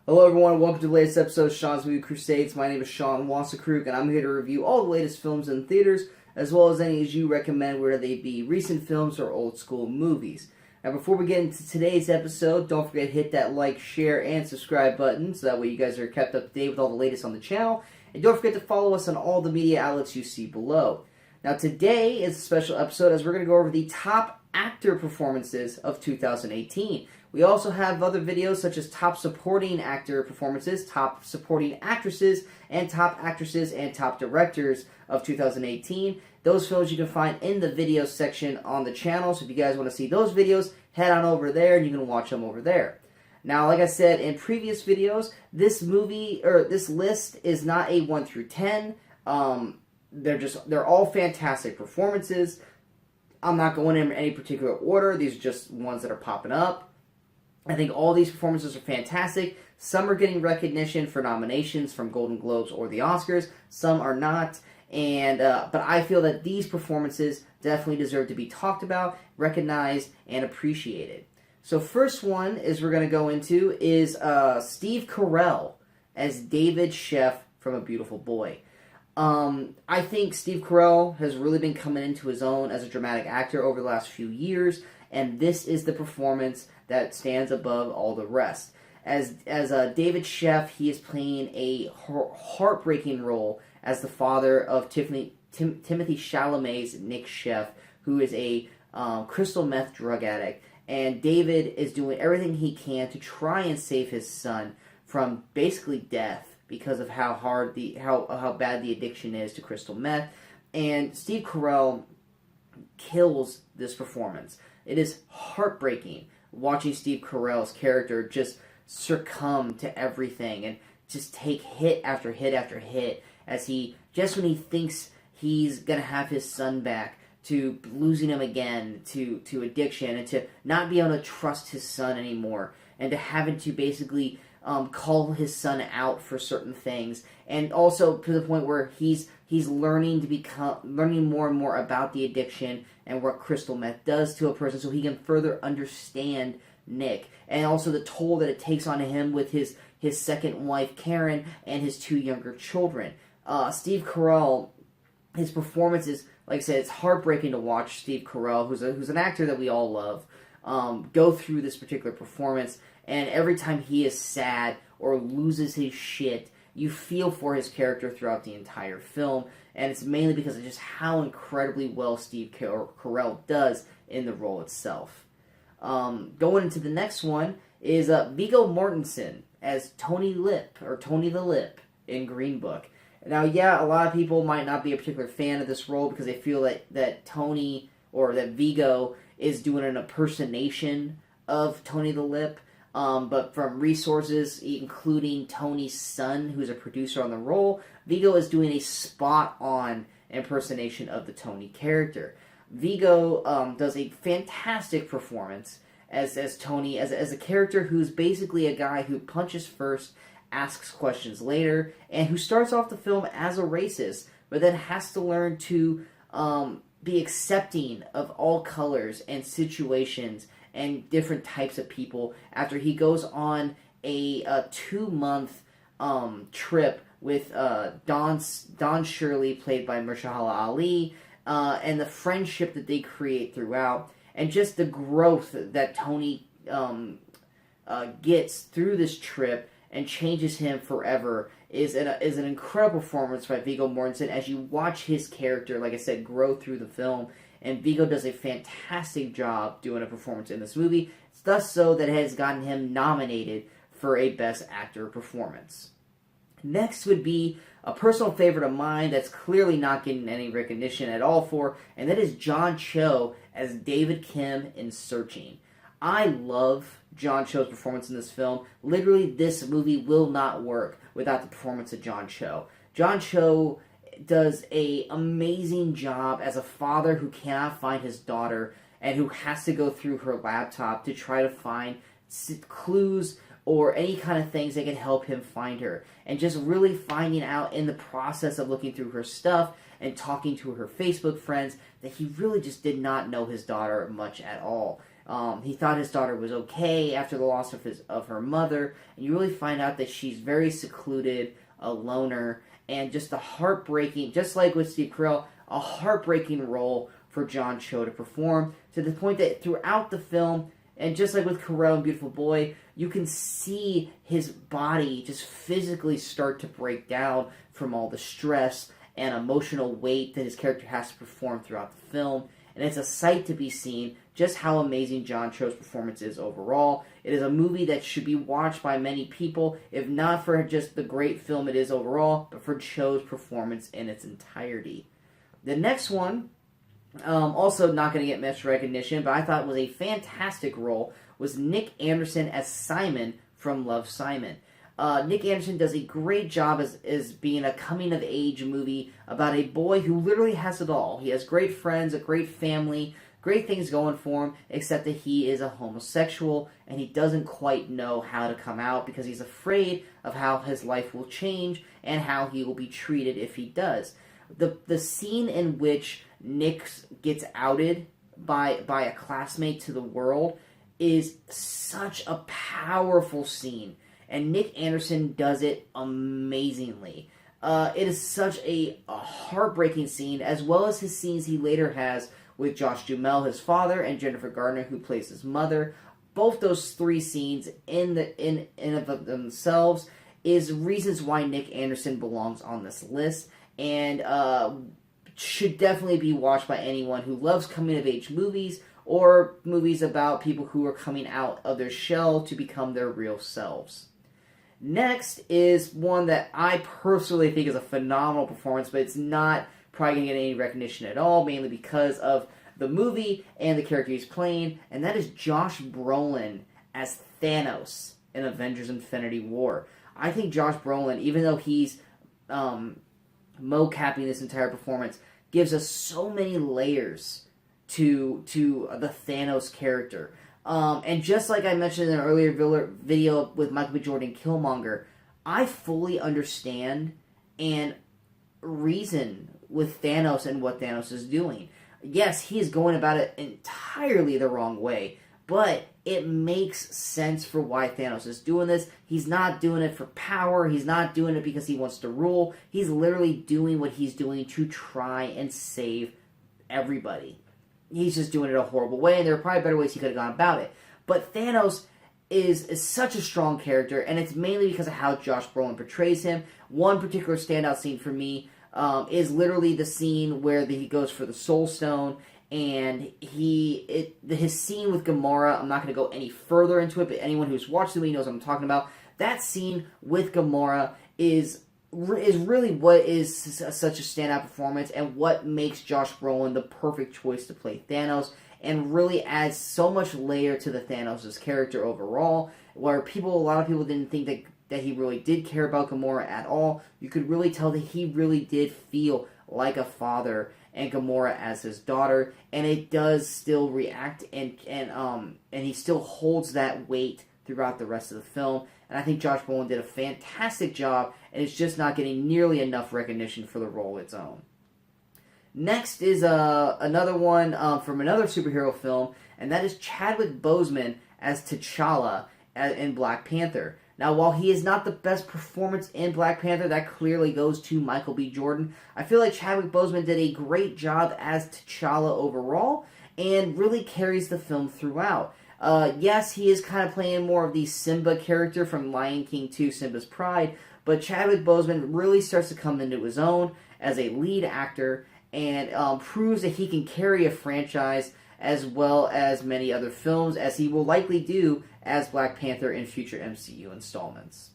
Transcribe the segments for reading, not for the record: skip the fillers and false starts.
Hello everyone, welcome to the latest episode of Sean's Movie Crusades. My name is Sean Wasserkrug, and I'm here to review all the latest films in theaters, as well as any as you recommend, whether they be recent films or old school movies. Now before we get into today's episode, don't forget to hit that like, share, and subscribe button, so that way you guys are kept up to date with all the latest on the channel. And don't forget to follow us on all the media outlets you see below. Now today is a special episode as we're going to go over the top actor performances of 2018. We also have other videos such as top supporting actor performances, top supporting actresses and top directors of 2018. Those films you can find in the video section on the channel. So if you guys want to see those videos, head on over there and you can watch them over there. Now, like I said in previous videos, this list is not a 1 through 10. They're all fantastic performances. I'm not going in any particular order. These are just ones that are popping up. I think all these performances are fantastic. Some are getting recognition for nominations from Golden Globes or the Oscars. Some are not. But I feel that these performances definitely deserve to be talked about, recognized, and appreciated. So first one is we're going to go into is Steve Carell as David Sheff from A Beautiful Boy. I think Steve Carell has really been coming into his own as a dramatic actor over the last few years, and this is the performance that stands above all the rest. As David Sheff, he is playing a heartbreaking role as the father of Timothy Chalamet's Nick Sheff, who is a crystal meth drug addict. And David is doing everything he can to try and save his son from basically death because of how bad the addiction is to crystal meth. And Steve Carell kills this performance. It is heartbreaking watching Steve Carell's character just succumb to everything and just take hit after hit after hit as he, just when he thinks he's going to have his son back, to losing him again to addiction and to not be able to trust his son anymore and to having to basically call his son out for certain things, and also to the point where he's learning more and more about the addiction and what crystal meth does to a person, so he can further understand Nick, and also the toll that it takes on him with his second wife Karen and his 2 younger children. Steve Carell, his performance is, like I said, it's heartbreaking to watch Steve Carell, who's an actor that we all love, go through this particular performance. And every time he is sad or loses his shit, you feel for his character throughout the entire film. And it's mainly because of just how incredibly well Steve Carell does in the role itself. Going into the next one is Viggo Mortensen as Tony the Lip in Green Book. Now, yeah, a lot of people might not be a particular fan of this role because they feel that Tony, or that Viggo, is doing an impersonation of Tony the Lip. But from resources, including Tony's son, who's a producer on the role, Viggo is doing a spot-on impersonation of the Tony character. Viggo does a fantastic performance as Tony, as a character who's basically a guy who punches first, asks questions later, and who starts off the film as a racist, but then has to learn to be accepting of all colors and situations and different types of people after he goes on a 2-month trip with Don Shirley, played by Mahershala Ali, and the friendship that they create throughout, and just the growth that Tony gets through this trip and changes him forever is an incredible performance by Viggo Mortensen as you watch his character, like I said, grow through the film. And Viggo does a fantastic job doing a performance in this movie. It's thus so that it has gotten him nominated for a Best Actor performance. Next would be a personal favorite of mine that's clearly not getting any recognition at all for, and that is John Cho as David Kim in Searching. I love John Cho's performance in this film. Literally, this movie will not work without the performance of John Cho. John Cho does an amazing job as a father who cannot find his daughter and who has to go through her laptop to try to find clues or any kind of things that can help him find her. And just really finding out in the process of looking through her stuff and talking to her Facebook friends that he really just did not know his daughter much at all. He thought his daughter was okay after the loss of her mother, and you really find out that she's very secluded, a loner, and just a heartbreaking, just like with Steve Carell, a heartbreaking role for John Cho to perform, to the point that throughout the film, and just like with Carell in Beautiful Boy, you can see his body just physically start to break down from all the stress and emotional weight that his character has to perform throughout the film. And it's a sight to be seen just how amazing John Cho's performance is overall. It is a movie that should be watched by many people, if not for just the great film it is overall, but for Cho's performance in its entirety. The next one, also not going to get much recognition, but I thought was a fantastic role, was Nick Anderson as Simon from Love, Simon. Nick Anderson does a great job as being a coming-of-age movie about a boy who literally has it all. He has great friends, a great family, great things going for him, except that he is a homosexual, and he doesn't quite know how to come out because he's afraid of how his life will change and how he will be treated if he does. The scene in which Nick gets outed by a classmate to the world is such a powerful scene. And Nick Anderson does it amazingly. It is such a heartbreaking scene, as well as his scenes he later has with Josh Duhamel, his father, and Jennifer Gardner, who plays his mother. Both those three scenes in of themselves is reasons why Nick Anderson belongs on this list, and should definitely be watched by anyone who loves coming-of-age movies, or movies about people who are coming out of their shell to become their real selves. Next is one that I personally think is a phenomenal performance, but it's not probably going to get any recognition at all, mainly because of the movie and the character he's playing, and that is Josh Brolin as Thanos in Avengers Infinity War. I think Josh Brolin, even though he's mocapping this entire performance, gives us so many layers to the Thanos character. And just like I mentioned in an earlier video with Michael B. Jordan, Killmonger, I fully understand and reason with Thanos and what Thanos is doing. Yes, he is going about it entirely the wrong way, but it makes sense for why Thanos is doing this. He's not doing it for power. He's not doing it because he wants to rule. He's literally doing what he's doing to try and save everybody. He's just doing it a horrible way, and there are probably better ways he could have gone about it. But Thanos is such a strong character, and it's mainly because of how Josh Brolin portrays him. One particular standout scene for me is literally the scene where he goes for the Soul Stone, and his scene with Gamora. I'm not going to go any further into it, but anyone who's watched the movie knows what I'm talking about. That scene with Gamora is really what is such a standout performance, and what makes Josh Brolin the perfect choice to play Thanos, and really adds so much layer to the Thanos' character overall, where a lot of people didn't think that he really did care about Gamora at all. You could really tell that he really did feel like a father, and Gamora as his daughter, and it does still react, and he still holds that weight throughout the rest of the film. And I think Josh Brolin did a fantastic job, and it's just not getting nearly enough recognition for the role its own. Next is another one from another superhero film, and that is Chadwick Boseman as T'Challa in Black Panther. Now, while he is not the best performance in Black Panther, that clearly goes to Michael B. Jordan. I feel like Chadwick Boseman did a great job as T'Challa overall, and really carries the film throughout. Yes, he is kind of playing more of the Simba character from Lion King 2, Simba's Pride, but Chadwick Boseman really starts to come into his own as a lead actor, and proves that he can carry a franchise as well as many other films, as he will likely do as Black Panther in future MCU installments.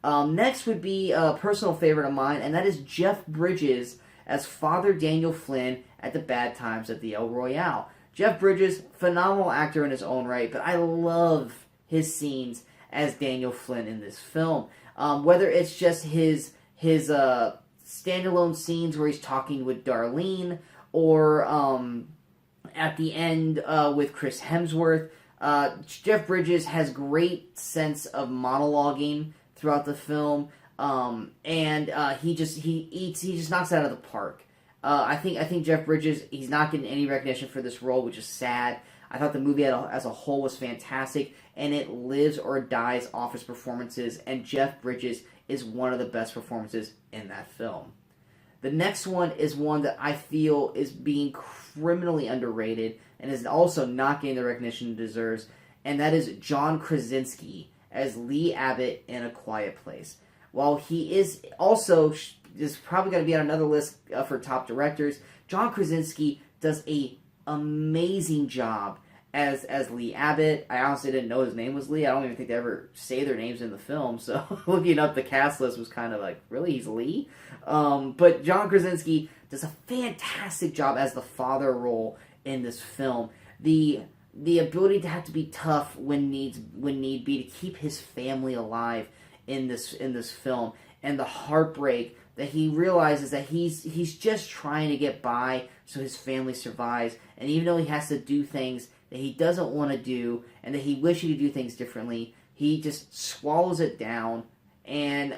Next would be a personal favorite of mine, and that is Jeff Bridges as Father Daniel Flynn at the Bad Times at the El Royale. Jeff Bridges, phenomenal actor in his own right, but I love his scenes as Daniel Flynn in this film. Whether it's just his standalone scenes where he's talking with Darlene, or at the end with Chris Hemsworth, Jeff Bridges has great sense of monologuing throughout the film, and he just knocks it out of the park. I think Jeff Bridges, he's not getting any recognition for this role, which is sad. I thought the movie as a whole was fantastic, and it lives or dies off his performances, and Jeff Bridges is one of the best performances in that film. The next one is one that I feel is being criminally underrated and is also not getting the recognition it deserves, and that is John Krasinski as Lee Abbott in A Quiet Place. While he is also is probably going to be on another list for top directors, John Krasinski does a amazing job as Lee Abbott. I honestly didn't know his name was Lee. I don't even think they ever say their names in the film, so looking up the cast list was kind of like, really, he's Lee? But John Krasinski does a fantastic job as the father role in this film. The ability to have to be tough when need be to keep his family alive in this film, and the heartbreak that he realizes that he's just trying to get by so his family survives, and even though he has to do things that he doesn't want to do and that he wishes he could do things differently, he just swallows it down and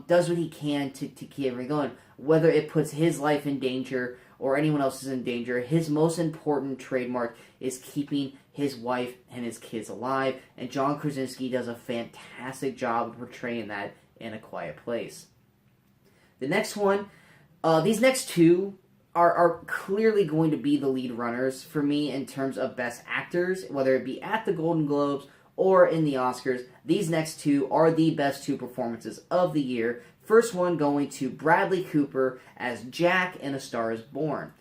does what he can to keep everything going. Whether it puts his life in danger or anyone else's in danger, his most important trademark is keeping his wife and his kids alive, and John Krasinski does a fantastic job of portraying that in A Quiet Place. The next one, these next two are clearly going to be the lead runners for me in terms of best actors, whether it be at the Golden Globes or in the Oscars. These next two are the best two performances of the year. First one going to Bradley Cooper as Jack in A Star Is Born.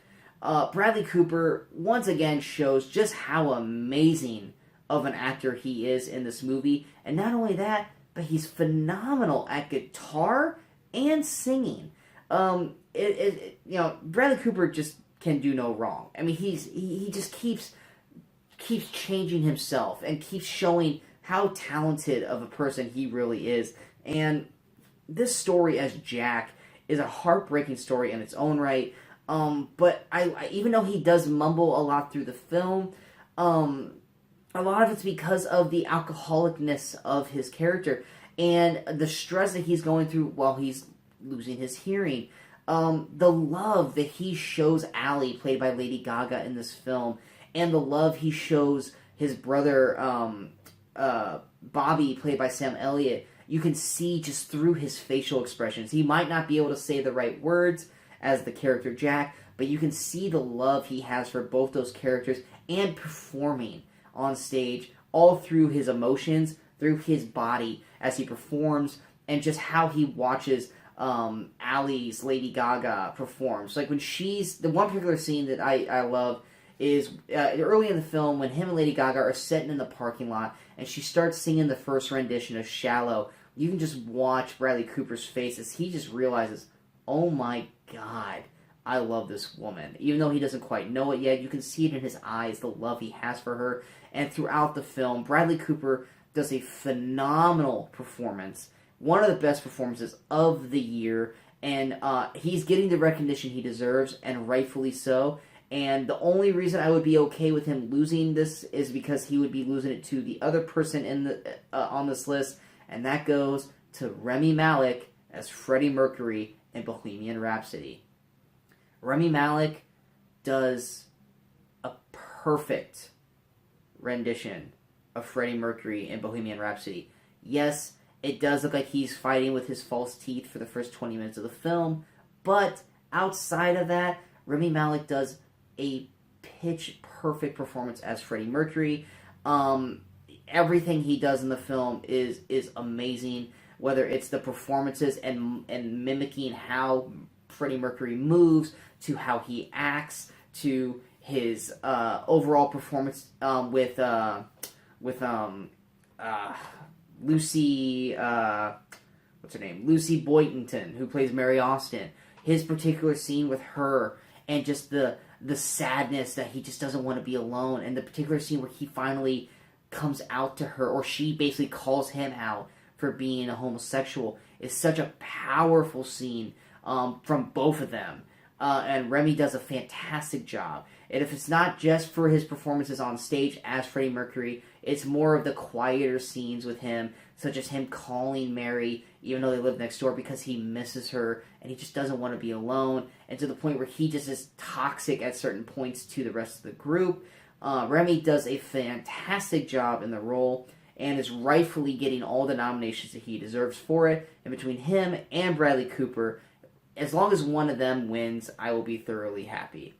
Bradley Cooper once again shows just how amazing of an actor he is in this movie, and not only that, but he's phenomenal at guitar and singing. Bradley Cooper just can do no wrong. I mean, he just keeps changing himself and keeps showing how talented of a person he really is. And this story as Jack is a heartbreaking story in its own right. But I even though he does mumble a lot through the film, a lot of it's because of the alcoholicness of his character and the stress that he's going through while he's losing his hearing. The love that he shows Allie, played by Lady Gaga in this film, and the love he shows his brother Bobby, played by Sam Elliott, you can see just through his facial expressions. He might not be able to say the right words as the character Jack, but you can see the love he has for both those characters and performing on stage, all through his emotions, through his body as he performs, and just how he watches Allie's Lady Gaga performs. Like when the one particular scene that I love is early in the film when him and Lady Gaga are sitting in the parking lot and she starts singing the first rendition of Shallow. You can just watch Bradley Cooper's face as he just realizes, oh my God, I love this woman. Even though he doesn't quite know it yet, you can see it in his eyes, the love he has for her. And throughout the film, Bradley Cooper does a phenomenal performance. One of the best performances of the year. And he's getting the recognition he deserves, and rightfully so. And the only reason I would be okay with him losing this is because he would be losing it to the other person in the on this list, and that goes to Rami Malek as Freddie Mercury in Bohemian Rhapsody. Rami Malek does a perfect rendition of Freddie Mercury in Bohemian Rhapsody. Yes, it does look like he's fighting with his false teeth for the first 20 minutes of the film, but outside of that, Rami Malek does a pitch-perfect performance as Freddie Mercury. Everything he does in the film is amazing, whether it's the performances and mimicking how Freddie Mercury moves, to how he acts, to his overall performance with Lucy, what's her name? Lucy Boynton, who plays Mary Austin. His particular scene with her, and just the sadness that he just doesn't want to be alone, and the particular scene where he finally comes out to her, or she basically calls him out for being a homosexual, is such a powerful scene from both of them. And Remy does a fantastic job. And if it's not just for his performances on stage as Freddie Mercury, it's more of the quieter scenes with him, such as him calling Mary, even though they live next door, because he misses her and he just doesn't want to be alone, and to the point where he just is toxic at certain points to the rest of the group. Remy does a fantastic job in the role and is rightfully getting all the nominations that he deserves for it. And between him and Bradley Cooper, as long as one of them wins, I will be thoroughly happy.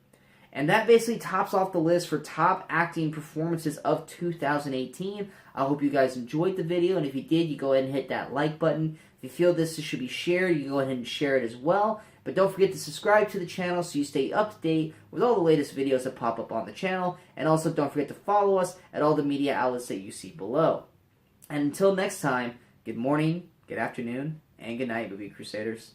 And that basically tops off the list for top acting performances of 2018. I hope you guys enjoyed the video, and if you did, you go ahead and hit that like button. If you feel this should be shared, you can go ahead and share it as well. But don't forget to subscribe to the channel so you stay up to date with all the latest videos that pop up on the channel. And also don't forget to follow us at all the media outlets that you see below. And until next time, good morning, good afternoon, and good night, Movie Crusaders.